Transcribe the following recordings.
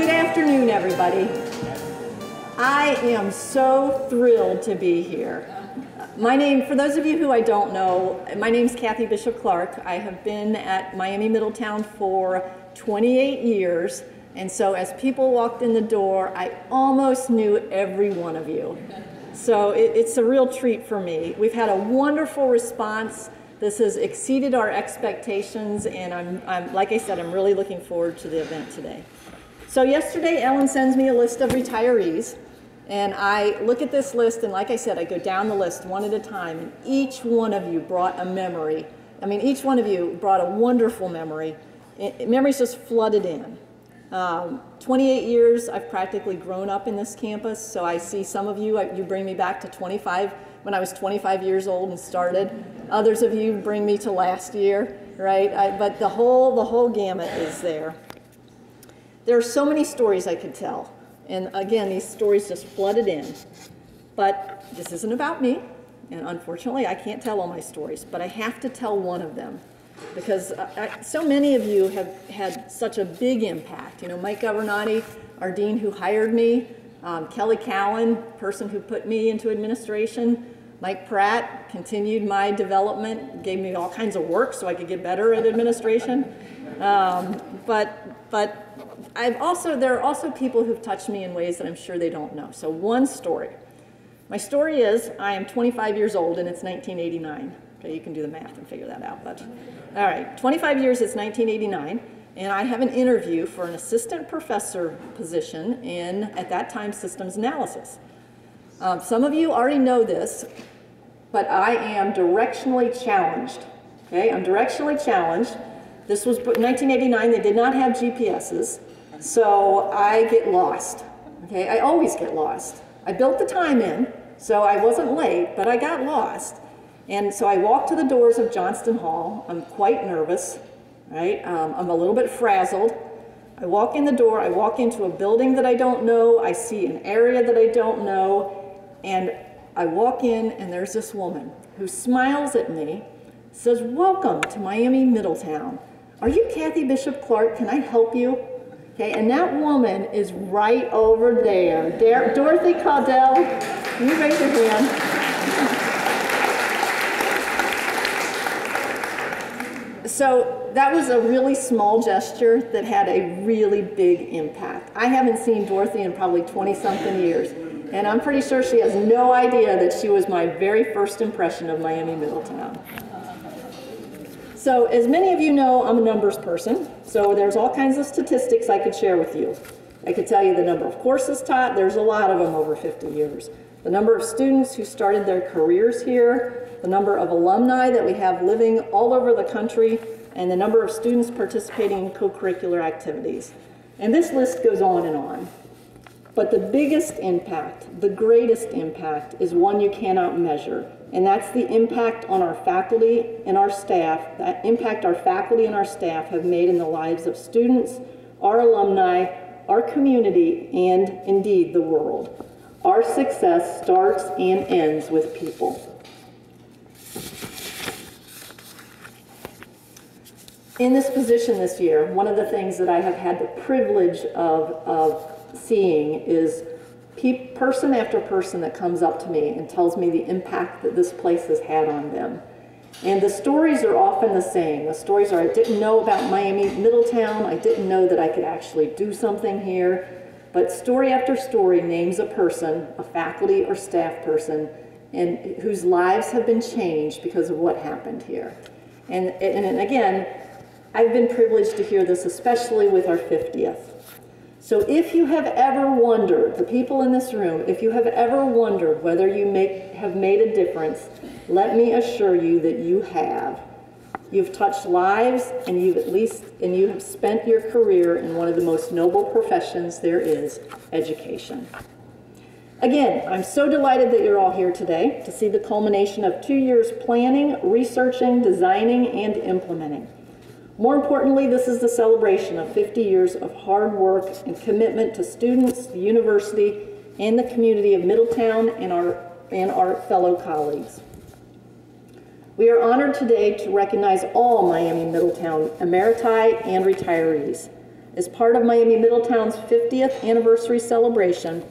afternoon, everybody. I am so thrilled to be here. My name, for those of you who I don't know, my name's Kathy Bishop Clark. I have been at Miami Middletown for 28 years, and so as people walked in the door, I almost knew every one of you. So it's a real treat for me. We've had a wonderful response. This has exceeded our expectations, and I'm like I said, I'm really looking forward to the event today. So yesterday, Ellen sends me a list of retirees, and I look at this list, and like I said, I go down the list one at a time, and each one of you brought a memory. I mean, each one of you brought a wonderful memory. Memories just flooded in. 28 years, I've practically grown up in this campus, so I see some of you, you bring me back to 25, when I was 25 years old and started. Others of you bring me to last year, right? But the whole gamut is there. There are so many stories I could tell. And again, these stories just flooded in. But this isn't about me. And unfortunately, I can't tell all my stories. But I have to tell one of them. Because so many of you have had such a big impact. You know, Mike Governati, our dean who hired me. Kelly Cowan, person who put me into administration. Mike Pratt continued my development, gave me all kinds of work so I could get better at administration. But there are also people who've touched me in ways that I'm sure they don't know. So one story. My story is, I am 25 years old and it's 1989. Okay, you can do the math and figure that out. But all right, 25 years, it's 1989. And I have an interview for an assistant professor position in, at that time, systems analysis. Some of you already know this, but I am directionally challenged. Okay, I'm directionally challenged. This was 1989, they did not have GPSs, so I get lost. Okay, I always get lost. I built the time in, so I wasn't late, but I got lost. And so I walked to the doors of Johnston Hall. I'm quite nervous, right? I'm a little bit frazzled. I walk in the door, I walk into a building that I don't know, I see an area that I don't know, and I walk in and there's this woman who smiles at me, says, "Welcome to Miami Middletown. Are you Kathy Bishop Clark? Can I help you?" Okay, and that woman is right over there. Dorothy Caudell, can you raise your hand? So that was a really small gesture that had a really big impact. I haven't seen Dorothy in probably 20-something years, and I'm pretty sure she has no idea that she was my very first impression of Miami Middletown. So as many of you know, I'm a numbers person, so there's all kinds of statistics I could share with you. I could tell you the number of courses taught, there's a lot of them over 50 years. The number of students who started their careers here, the number of alumni that we have living all over the country, and the number of students participating in co-curricular activities. And this list goes on and on. But the biggest impact, the greatest impact, is one you cannot measure. And that's the impact on our faculty and our staff, that impact our faculty and our staff have made in the lives of students, our alumni, our community, and indeed the world. Our success starts and ends with people. In this position this year, one of the things that I have had the privilege of seeing is person after person that comes up to me and tells me the impact that this place has had on them. And the stories are often the same. The stories are, I didn't know about Miami Middletown, I didn't know that I could actually do something here, but story after story names a person, a faculty or staff person, and whose lives have been changed because of what happened here. And again, I've been privileged to hear this, especially with our 50th. So if you have ever wondered, the people in this room, if you have ever wondered whether you have made a difference, let me assure you that you have. You've touched lives, and you have spent your career in one of the most noble professions there is, education. Again, I'm so delighted that you're all here today to see the culmination of 2 years planning, researching, designing, and implementing. More importantly, this is the celebration of 50 years of hard work and commitment to students, the university, and the community of Middletown and our fellow colleagues. We are honored today to recognize all Miami Middletown emeriti and retirees, As part of Miami Middletown's 50th anniversary celebration,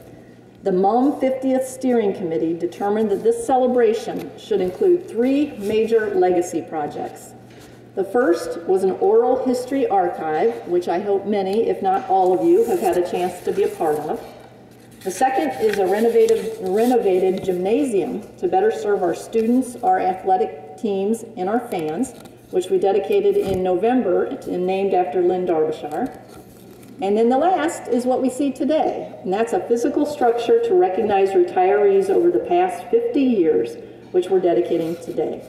the MUM 50th Steering Committee determined that this celebration should include 3 major legacy projects. The first was an oral history archive, which I hope many, if not all of you, have had a chance to be a part of. The second is a renovated gymnasium to better serve our students, our athletic teams, and our fans, which we dedicated in November and named after Lynn Darbyshire. And then the last is what we see today, and that's a physical structure to recognize retirees over the past 50 years, which we're dedicating today.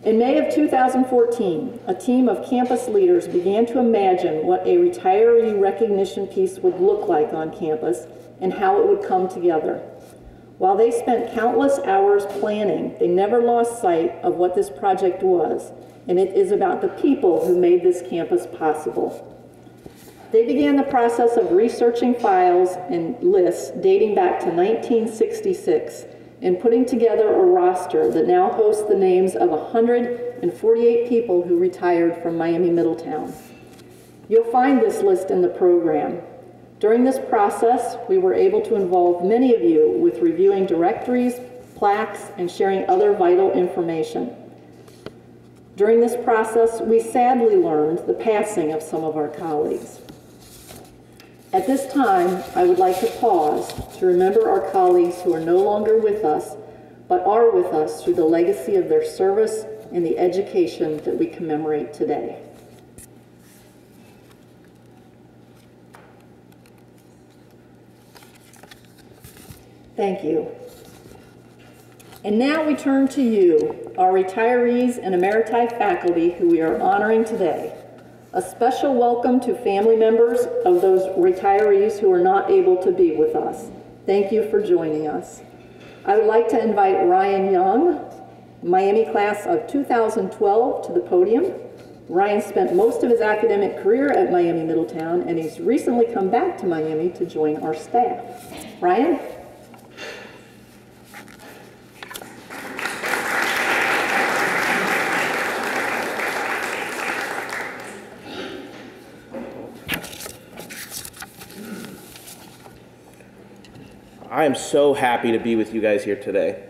In May of 2014, a team of campus leaders began to imagine what a retiree recognition piece would look like on campus and how it would come together. While they spent countless hours planning, they never lost sight of what this project was, and it is about the people who made this campus possible. They began the process of researching files and lists dating back to 1966 and putting together a roster that now hosts the names of 148 people who retired from Miami Middletown. You'll find this list in the program. During this process, we were able to involve many of you with reviewing directories, plaques, and sharing other vital information. During this process, we sadly learned the passing of some of our colleagues. At this time, I would like to pause to remember our colleagues who are no longer with us, but are with us through the legacy of their service and the education that we commemorate today. Thank you. And now we turn to you, our retirees and Emeriti faculty who we are honoring today. A special welcome to family members of those retirees who are not able to be with us. Thank you for joining us. I would like to invite Ryan Young, Miami class of 2012, to the podium. Ryan spent most of his academic career at Miami Middletown, and he's recently come back to Miami to join our staff. Ryan? I am so happy to be with you guys here today.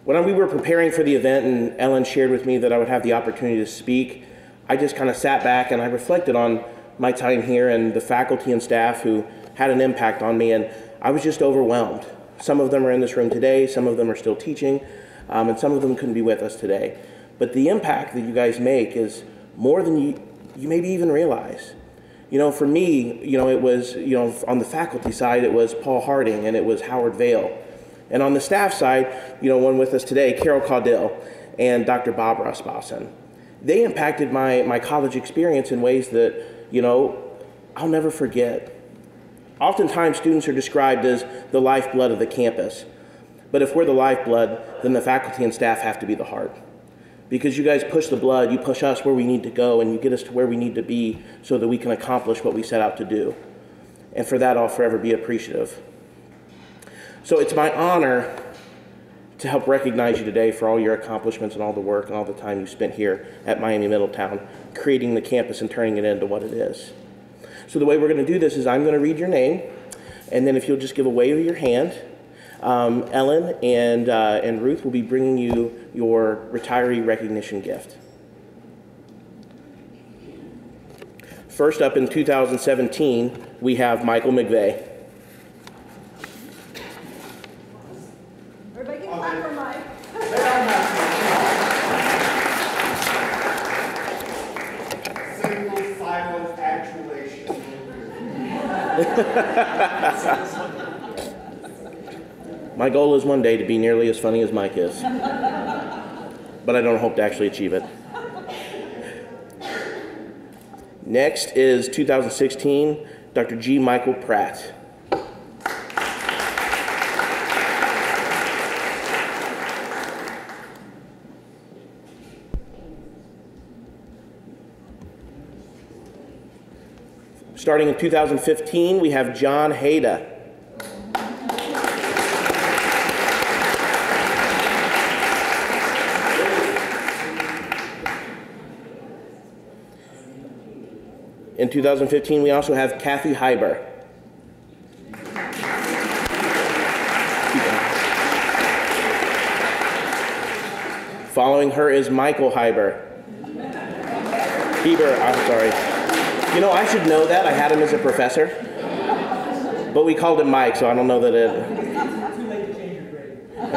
When we were preparing for the event and Ellen shared with me that I would have the opportunity to speak, I just kind of sat back and I reflected on my time here and the faculty and staff who had an impact on me, and I was just overwhelmed. Some of them are in this room today, some of them are still teaching, and some of them couldn't be with us today. But the impact that you guys make is more than you maybe even realize. You know, for me, it was, on the faculty side, it was Paul Harding and it was Howard Vail. And on the staff side, one with us today, Carol Caudill and Dr. Bob Rasmussen. They impacted my college experience in ways that, I'll never forget. Oftentimes, students are described as the lifeblood of the campus. But if we're the lifeblood, then the faculty and staff have to be the heart. Because you guys push the blood, you push us where we need to go, and you get us to where we need to be so that we can accomplish what we set out to do. And for that, I'll forever be appreciative. So it's my honor to help recognize you today for all your accomplishments and all the work and all the time you spent here at Miami Middletown, creating the campus and turning it into what it is. So the way we're going to do this is I'm going to read your name, and then if you'll just give a wave of your hand, Ellen and Ruth will be bringing you your retiree recognition gift. First up in 2017, we have Michael McVeigh. Everybody can clap for Mike. Single silent actuation. My goal is one day to be nearly as funny as Mike is, but I don't hope to actually achieve it. Next is 2016, Dr. G. Michael Pratt. Starting in 2015, we have John Hayda. In 2015, we also have Kathy Heiber. Following her is Michael Heiber. I'm sorry. You know, I should know that. I had him as a professor. But we called him Mike, so I don't know that it... Too late to change your grade. I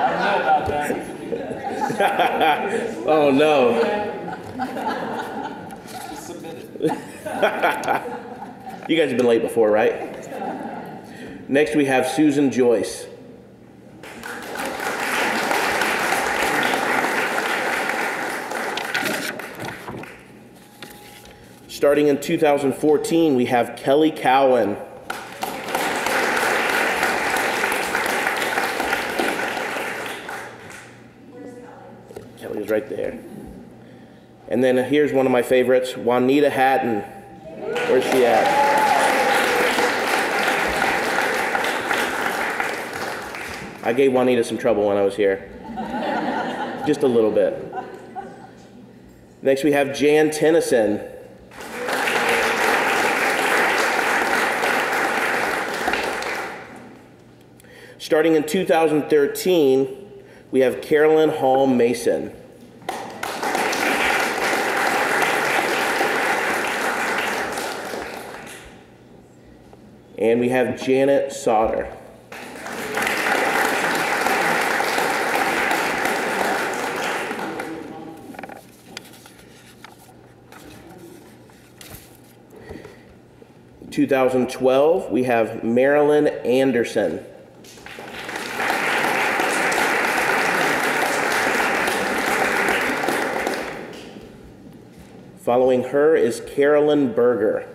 don't know about that. Oh, no. You guys have been late before, right? Next, we have Susan Joyce. Starting in 2014, we have Kelly Cowan. Kelly's right there. And then here's one of my favorites, Juanita Hatton. Where's she at? I gave Juanita some trouble when I was here. Just a little bit. Next we have Jan Tennyson. Starting in 2013, we have Carolyn Hall Mason. And we have Janet Sauter. In 2012, we have Marilyn Anderson. Following her is Carolyn Berger.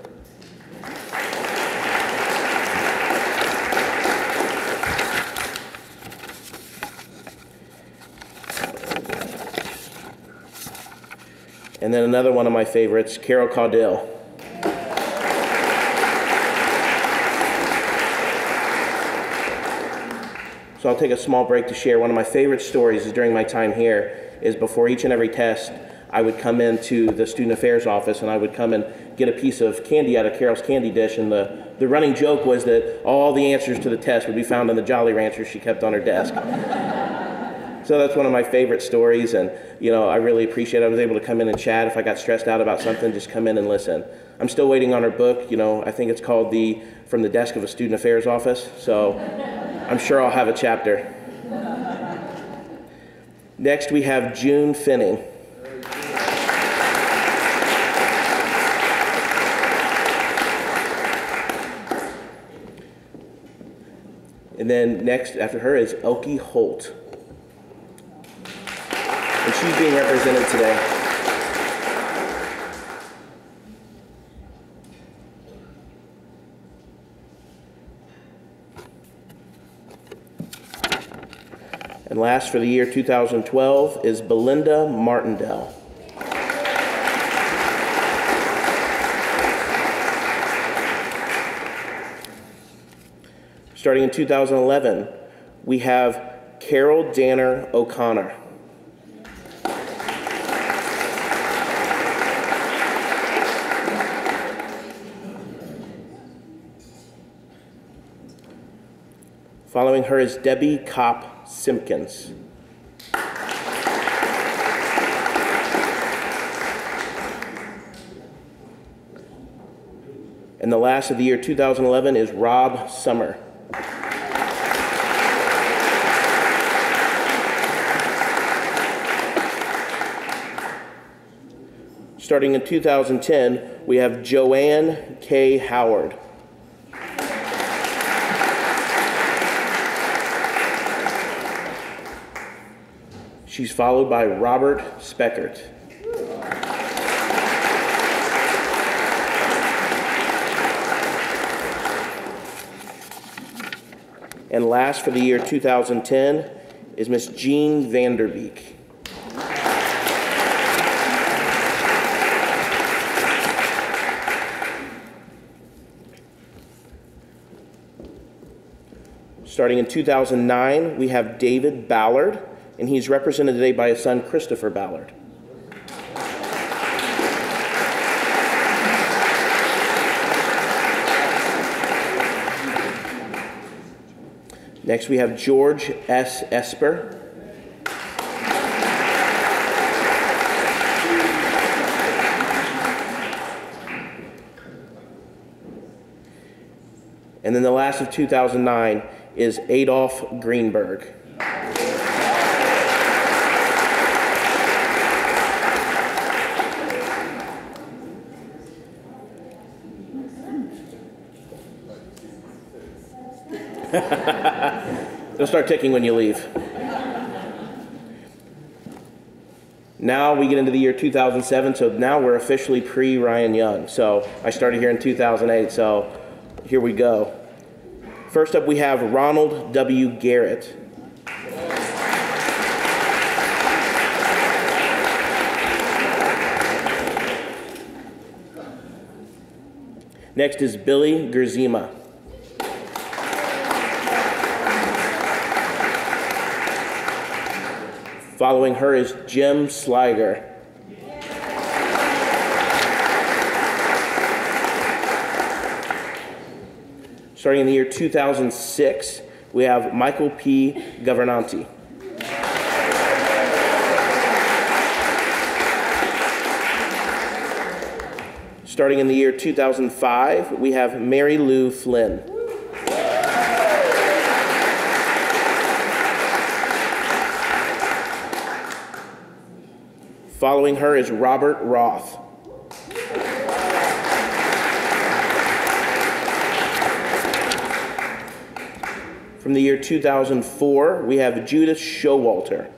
And then another one of my favorites, Carol Caudill. So I'll take a small break to share. One of my favorite stories is during my time here is before each and every test, I would come into the student affairs office and I would come and get a piece of candy out of Carol's candy dish, and the running joke was that all the answers to the test would be found in the Jolly Ranchers she kept on her desk. So that's one of my favorite stories, and you know, I really appreciate it. I was able to come in and chat. If I got stressed out about something, just come in and listen. I'm still waiting on her book. You know, I think it's called From the Desk of a Student Affairs Office, so I'm sure I'll have a chapter. Next we have June Finning. And then next after her is Elke Holt. And she's being represented today. And last for the year 2012 is Belinda Martindale. Starting in 2011, we have Carol Danner O'Connor. Following her is Debbie Kopp Simpkins. And the last of the year 2011 is Rob Summer. Starting in 2010, we have Joanne K. Howard. She's followed by Robert Speckert. And last for the year 2010 is Miss Jean Vanderbeek. Starting in 2009, we have David Ballard, and he's represented today by his son, Christopher Ballard. Next, we have George S. Esper. And then the last of 2009 is Adolph Greenberg. They'll start ticking when you leave. Now we get into the year 2007, so now we're officially pre-Ryan Young. So I started here in 2008, so here we go. First up, we have Ronald W. Garrett. Next is Billy Gerzima. Following her is Jim Sliger. Starting in the year 2006, we have Michael P. Governanti. Starting in the year 2005, we have Mary Lou Flynn. Following her is Robert Roth. From the year 2004, we have Judith Showalter.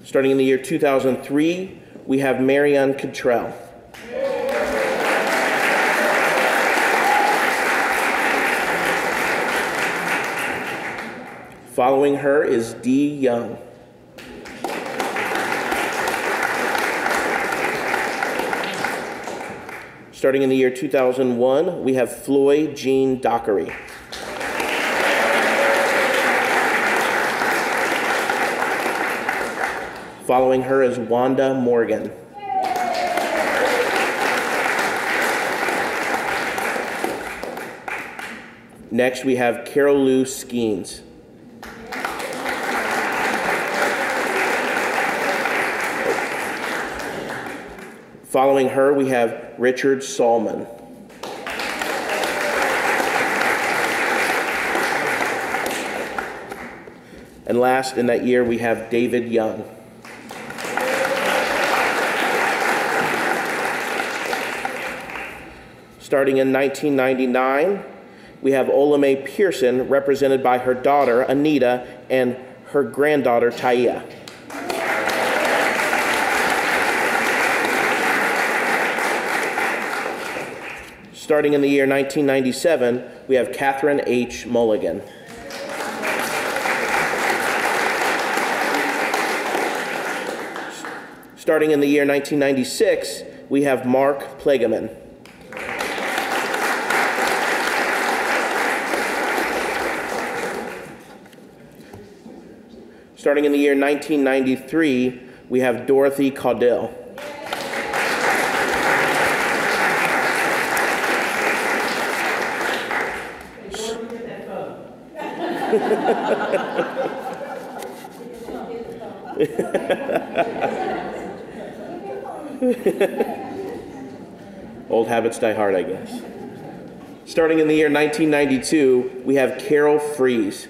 Starting in the year 2003, we have Marianne Cottrell. Following her is Dee Young. Starting in the year 2001, we have Floyd Jean Dockery. Following her is Wanda Morgan. Next, we have Carol Lou Skeens. Following her, we have Richard Salmon. And last in that year, we have David Young. Starting in 1999, we have Olame Pearson, represented by her daughter, Anita, and her granddaughter, Taia. Starting in the year 1997, we have Catherine H. Mulligan. Starting in the year 1996, we have Mark Plegaman. Starting in the year 1993, we have Dorothy Caudill. Old habits die hard, I guess. Starting in the year 1992, we have Carol Fries.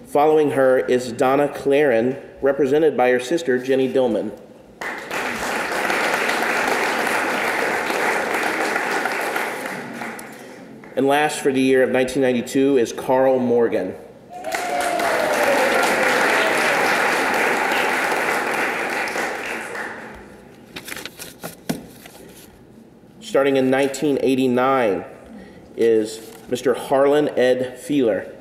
Following her is Donna Claren, represented by her sister, Jenny Dillman. And last for the year of 1992 is Carl Morgan. Starting in 1989 is Mr. Harlan Ed Feeler.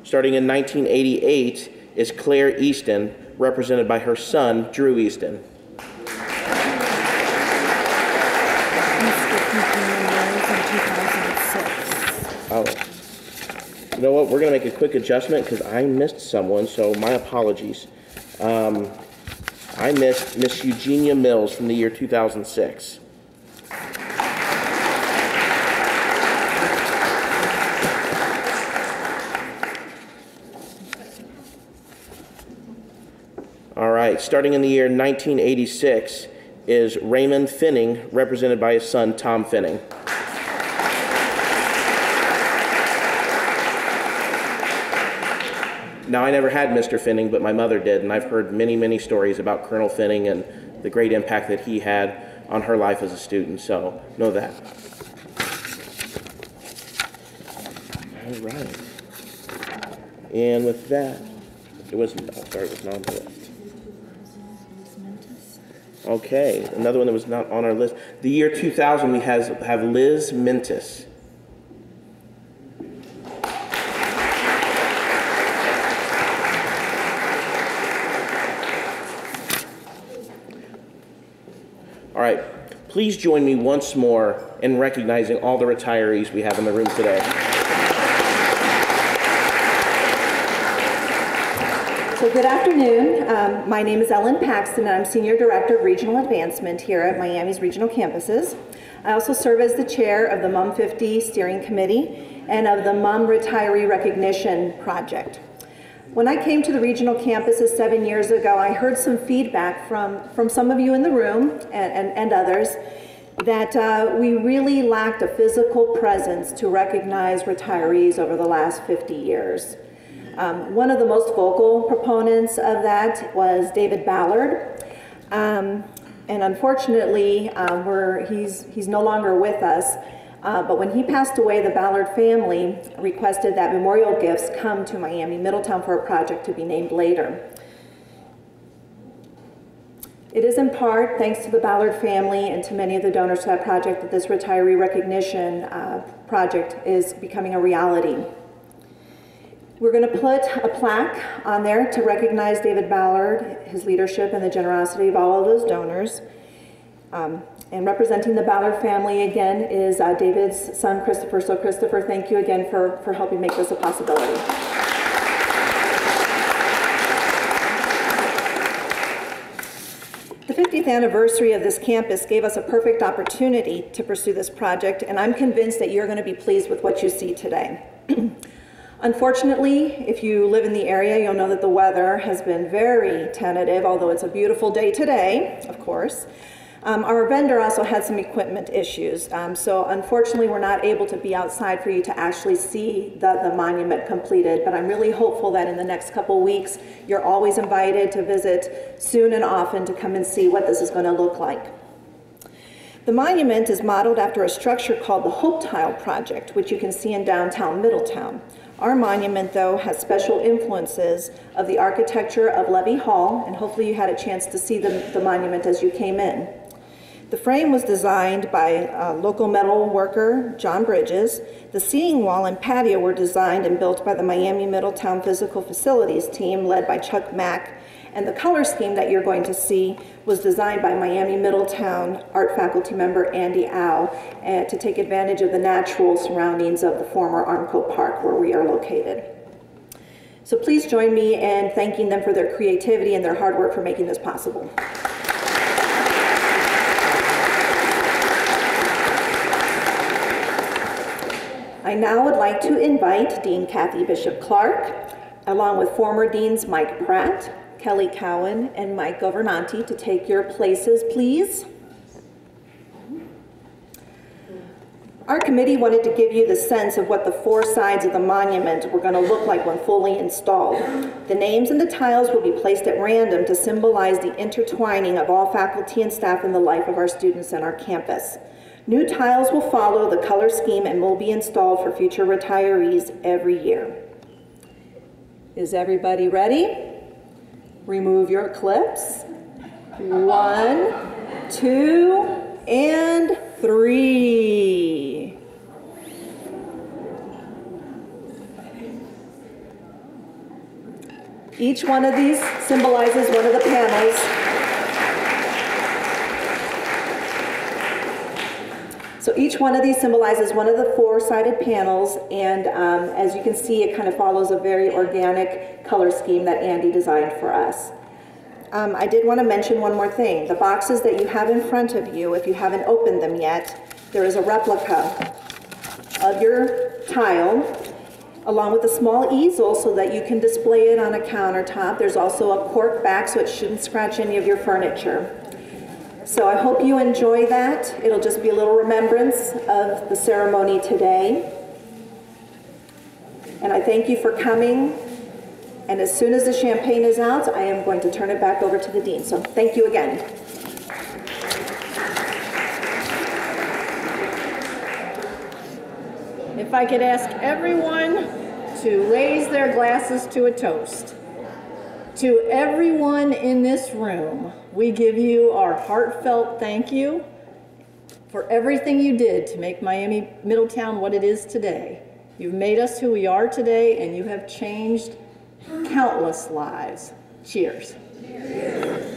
Starting in 1988 is Claire Easton, represented by her son, Drew Easton. MUMories in 2006. Oh. You know what? We're going to make a quick adjustment because I missed someone, so my apologies. I missed Miss Eugenia Mills from the year 2006. All right, starting in the year 1986 is Raymond Finning, represented by his son, Tom Finning. Now, I never had Mr. Finning, but my mother did, and I've heard many, many stories about Colonel Finning and the great impact that he had on her life as a student, so know that. All right. And with that, it was not on the list. Okay, another one that was not on our list. The year 2000, we have Liz Mentis. All right, please join me once more in recognizing all the retirees we have in the room today. So good afternoon. My name is Ellen Paxton, and I'm Senior Director of Regional Advancement here at Miami's regional campuses. I also serve as the chair of the MUM 50 Steering Committee and of the MUM Retiree Recognition Project. When I came to the regional campuses 7 years ago, I heard some feedback from some of you in the room and others that we really lacked a physical presence to recognize retirees over the last 50 years. One of the most vocal proponents of that was David Ballard. And unfortunately, he's no longer with us. But when he passed away, the Ballard family requested that memorial gifts come to Miami Middletown for a project to be named later. It is in part thanks to the Ballard family and to many of the donors to that project that this retiree recognition project is becoming a reality. We're going to put a plaque on there to recognize David Ballard, his leadership, and the generosity of all of those donors. And representing the Ballard family again is David's son, Christopher. So Christopher, thank you again for helping make this a possibility. The 50th anniversary of this campus gave us a perfect opportunity to pursue this project, and I'm convinced that you're going to be pleased with what you see today. Unfortunately, if you live in the area, you'll know that the weather has been very tentative, although it's a beautiful day today, of course. Our vendor also had some equipment issues, so unfortunately we're not able to be outside for you to actually see the monument completed, but I'm really hopeful that in the next couple weeks you're always invited to visit soon and often to come and see what this is going to look like. The monument is modeled after a structure called the Hope Tile Project, which you can see in downtown Middletown. Our monument, though, has special influences of the architecture of Levy Hall, and hopefully you had a chance to see the monument as you came in. The frame was designed by local metal worker John Bridges. The seating wall and patio were designed and built by the Miami Middletown Physical Facilities team led by Chuck Mack. And the color scheme that you're going to see was designed by Miami Middletown art faculty member Andy Au to take advantage of the natural surroundings of the former Armco Park where we are located. So please join me in thanking them for their creativity and their hard work for making this possible. I now would like to invite Dean Kathy Bishop Clark, along with former Deans Mike Pratt, Kelly Cowan, and Mike Governanti to take your places, please. Our committee wanted to give you the sense of what the four sides of the monument were going to look like when fully installed. The names and the tiles will be placed at random to symbolize the intertwining of all faculty and staff in the life of our students and our campus. New tiles will follow the color scheme and will be installed for future retirees every year. Is everybody ready? Remove your clips. 1, 2, and 3. Each one of these symbolizes one of the panels. So each one of these symbolizes one of the four-sided panels, and as you can see, it kind of follows a very organic color scheme that Andy designed for us. I did want to mention one more thing. The boxes that you have in front of you, if you haven't opened them yet, there is a replica of your tile, along with a small easel so that you can display it on a countertop. There's also a cork back so it shouldn't scratch any of your furniture. So I hope you enjoy that. It'll just be a little remembrance of the ceremony today. And I thank you for coming. And as soon as the champagne is out, I am going to turn it back over to the dean. So thank you again. If I could ask everyone to raise their glasses to a toast. To everyone in this room, we give you our heartfelt thank you for everything you did to make Miami Middletown what it is today. You've made us who we are today, and you have changed countless lives. Cheers. Cheers.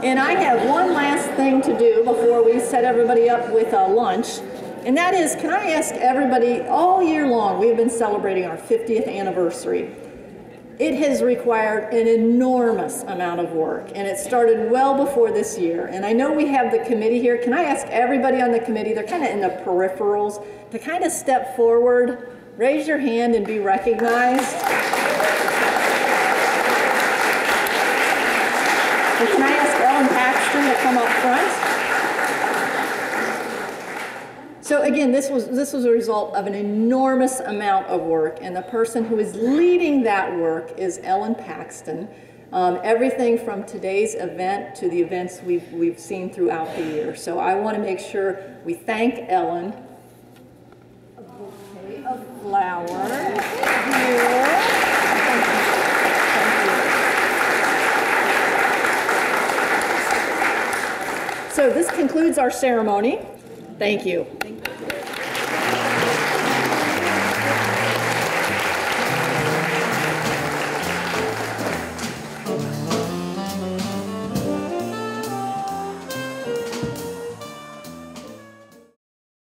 And I have one last thing to do before we set everybody up with lunch, and that is, can I ask everybody, all year long, we've been celebrating our 50th anniversary. It has required an enormous amount of work, and it started well before this year. And I know we have the committee here. Can I ask everybody on the committee, they're kind of in the peripherals, to kind of step forward, raise your hand, and be recognized. And can I ask Paxton to come up front? So again, this was a result of an enormous amount of work, and the person who is leading that work is Ellen Paxton. Everything from today's event to the events we've seen throughout the year. So I want to make sure we thank Ellen. A bouquet of flowers here. So this concludes our ceremony. Thank you.